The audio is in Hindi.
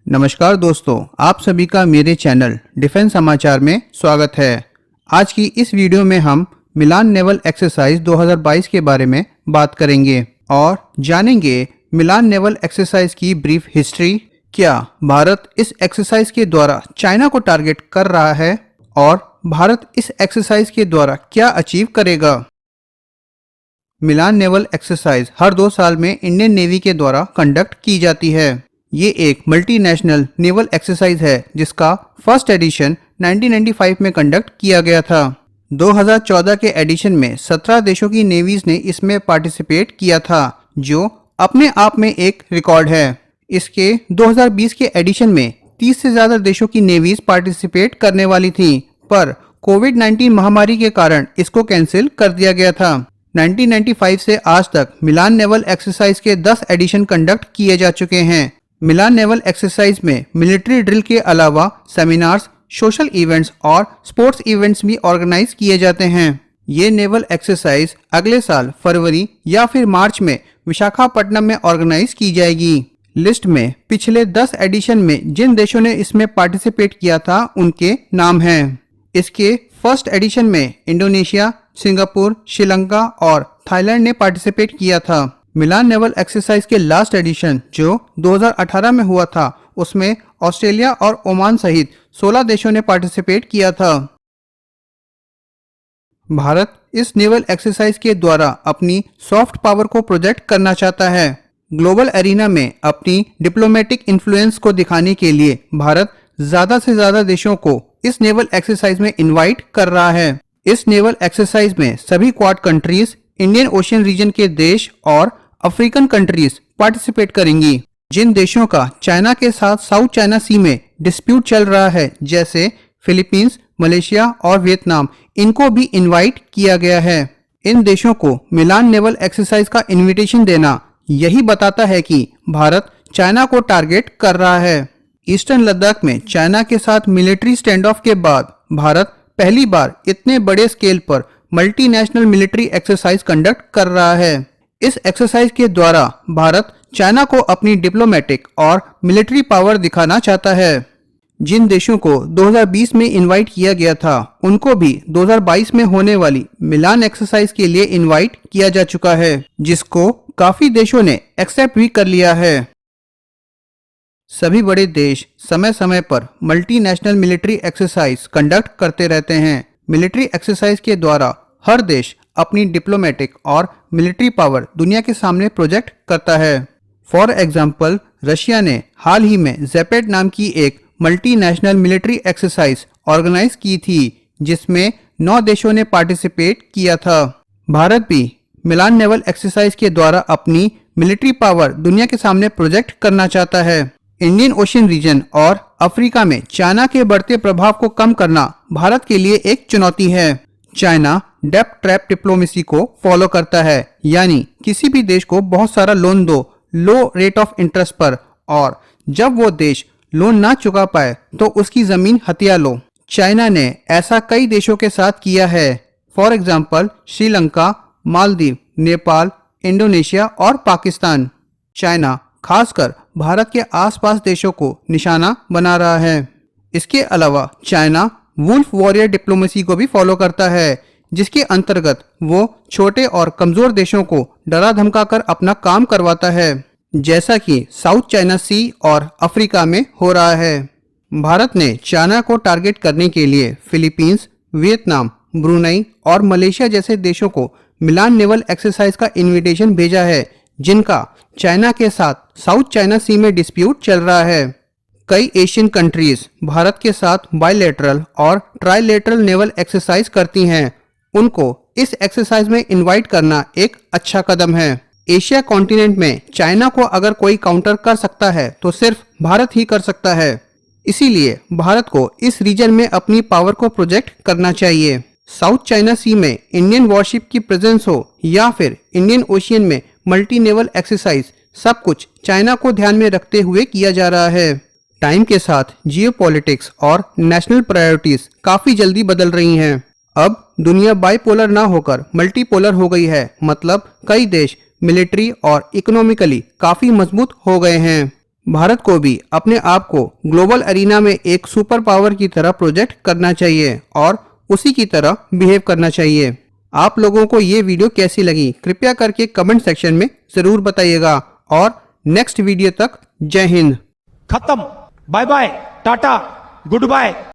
नमस्कार दोस्तों, आप सभी का मेरे चैनल डिफेंस समाचार में स्वागत है। आज की इस वीडियो में हम मिलान नेवल एक्सरसाइज 2022 के बारे में बात करेंगे और जानेंगे मिलान नेवल एक्सरसाइज की ब्रीफ हिस्ट्री। क्या भारत इस एक्सरसाइज के द्वारा चाइना को टारगेट कर रहा है और भारत इस एक्सरसाइज के द्वारा क्या अचीव करेगा। मिलान नेवल एक्सरसाइज हर 2 साल में इंडियन नेवी के द्वारा कंडक्ट की जाती है। ये एक मल्टीनेशनल नेवल एक्सरसाइज है जिसका फर्स्ट एडिशन 1995 में कंडक्ट किया गया था। 2014 के एडिशन में 17 देशों की नेवीज ने इसमें पार्टिसिपेट किया था, जो अपने आप में एक रिकॉर्ड है। इसके 2020 के एडिशन में 30 से ज्यादा देशों की नेवीज पार्टिसिपेट करने वाली थी, पर कोविड-19 महामारी के कारण इसको कैंसिल कर दिया गया था। 1995 से आज तक मिलान नेवल एक्सरसाइज के 10 एडिशन कंडक्ट किए जा चुके हैं। मिलान नेवल एक्सरसाइज में मिलिट्री ड्रिल के अलावा सेमिनार्स, सोशल इवेंट्स और स्पोर्ट्स इवेंट्स भी ऑर्गेनाइज किए जाते हैं। ये नेवल एक्सरसाइज अगले साल फरवरी या फिर मार्च में विशाखापट्टनम में ऑर्गेनाइज की जाएगी। लिस्ट में पिछले 10 एडिशन में जिन देशों ने इसमें पार्टिसिपेट किया था उनके नाम हैं। इसके फर्स्ट एडिशन में इंडोनेशिया, सिंगापुर, श्रीलंका और थाईलैंड ने पार्टिसिपेट किया था। मिलान नेवल एक्सरसाइज के लास्ट एडिशन जो 2018 में हुआ था, उसमें ऑस्ट्रेलिया और ओमान सहित 16 देशों ने पार्टिसिपेट किया था। भारत इस नेवल एक्सरसाइज के द्वारा अपनी सॉफ्ट पावर को प्रोजेक्ट करना चाहता है। ग्लोबल एरिना में अपनी डिप्लोमेटिक इन्फ्लुएंस को दिखाने के लिए भारत ज्यादा से ज्यादा देशों को इस नेवल एक्सरसाइज में इनवाइट कर रहा है। इस नेवल एक्सरसाइज में सभी quad countries, Indian Ocean region के देश और अफ्रीकन कंट्रीज पार्टिसिपेट करेंगी। जिन देशों का चाइना के साथ साउथ चाइना सी में डिस्प्यूट चल रहा है, जैसे फिलीपींस, मलेशिया और वियतनाम, इनको भी इनवाइट किया गया है। इन देशों को मिलान नेवल एक्सरसाइज का इनविटेशन देना यही बताता है कि भारत चाइना को टारगेट कर रहा है। ईस्टर्न लद्दाख में चाइना के साथ मिलिट्री स्टैंड ऑफ के बाद भारत पहली बार इतने बड़े स्केल पर मल्टीनेशनल मिलिट्री एक्सरसाइज कंडक्ट कर रहा है। इस एक्सरसाइज के द्वारा भारत चाइना को अपनी डिप्लोमेटिक और मिलिट्री पावर दिखाना चाहता है। जिन देशों को 2020 में इनवाइट किया गया था, उनको भी 2022 में होने वाली मिलान एक्सरसाइज के लिए इनवाइट किया जा चुका है, जिसको काफी देशों ने एक्सेप्ट भी कर लिया है। सभी बड़े देश समय समय पर मल्टीनेशनल मिलिट्री एक्सरसाइज कंडक्ट करते रहते हैं। मिलिट्री एक्सरसाइज के द्वारा हर देश अपनी डिप्लोमेटिक और मिलिट्री पावर दुनिया के सामने प्रोजेक्ट करता है। फॉर एग्जाम्पल, रशिया ने हाल ही में ज़ेपेट नाम की एक मल्टीनेशनल मिलिट्री एक्सरसाइज ऑर्गेनाइज की थी, जिसमें 9 देशों ने पार्टिसिपेट किया था। भारत भी मिलान नेवल एक्सरसाइज के द्वारा अपनी मिलिट्री पावर दुनिया के सामने प्रोजेक्ट करना चाहता है। इंडियन ओशियन रीजन और अफ्रीका में चाइना के बढ़ते प्रभाव को कम करना भारत के लिए एक चुनौती है। चाइना डेप्थ ट्रैप डिप्लोमेसी को फॉलो करता है, यानी किसी भी देश को बहुत सारा लोन दो लो रेट ऑफ इंटरेस्ट पर, और जब वो देश लोन ना चुका पाए तो उसकी जमीन हथिया लो। चाइना ने ऐसा कई देशों के साथ किया है। For example, Sri Lanka, Maldives, Nepal, Indonesia और पाकिस्तान। चाइना खासकर भारत के आसपास देशों को निशाना बना रहा है। इसके अलावा चाइना वुल्फ वॉरियर डिप्लोमेसी को भी फॉलो करता है, जिसके अंतर्गत वो छोटे और कमजोर देशों को डरा धमकाकर अपना काम करवाता है, जैसा कि साउथ चाइना सी और अफ्रीका में हो रहा है। भारत ने चाइना को टारगेट करने के लिए फिलीपींस, वियतनाम, ब्रुनई और मलेशिया जैसे देशों को मिलान नेवल एक्सरसाइज का इनविटेशन भेजा है, जिनका चाइना के साथ साउथ चाइना सी में डिस्प्यूट चल रहा है। कई एशियन कंट्रीज भारत के साथ बायलैटरल और ट्राइलैटरल नेवल एक्सरसाइज करती हैं। उनको इस एक्सरसाइज में इनवाइट करना एक अच्छा कदम है। एशिया कॉन्टिनेंट में चाइना को अगर कोई काउंटर कर सकता है तो सिर्फ भारत ही कर सकता है। इसीलिए भारत को इस रीजन में अपनी पावर को प्रोजेक्ट करना चाहिए। साउथ चाइना सी में इंडियन वॉरशिप की प्रेजेंस हो या फिर इंडियन ओशियन में मल्टी नेवल एक्सरसाइज, सब कुछ चाइना को ध्यान में रखते हुए किया जा रहा है। टाइम के साथ जियोपॉलिटिक्स और नेशनल प्रायोरिटीज काफी जल्दी बदल रही हैं। अब दुनिया बाइपोलर ना होकर मल्टीपोलर हो गई है, मतलब कई देश मिलिट्री और इकोनॉमिकली काफी मजबूत हो गए हैं। भारत को भी अपने आप को ग्लोबल एरिना में एक सुपर पावर की तरह प्रोजेक्ट करना चाहिए और उसी की तरह बिहेव करना चाहिए। आप लोगों को ये वीडियो कैसी लगी कृपया करके कमेंट सेक्शन में जरूर बताइएगा और नेक्स्ट वीडियो तक जय हिंद। खत्म। Bye bye, tata, good bye.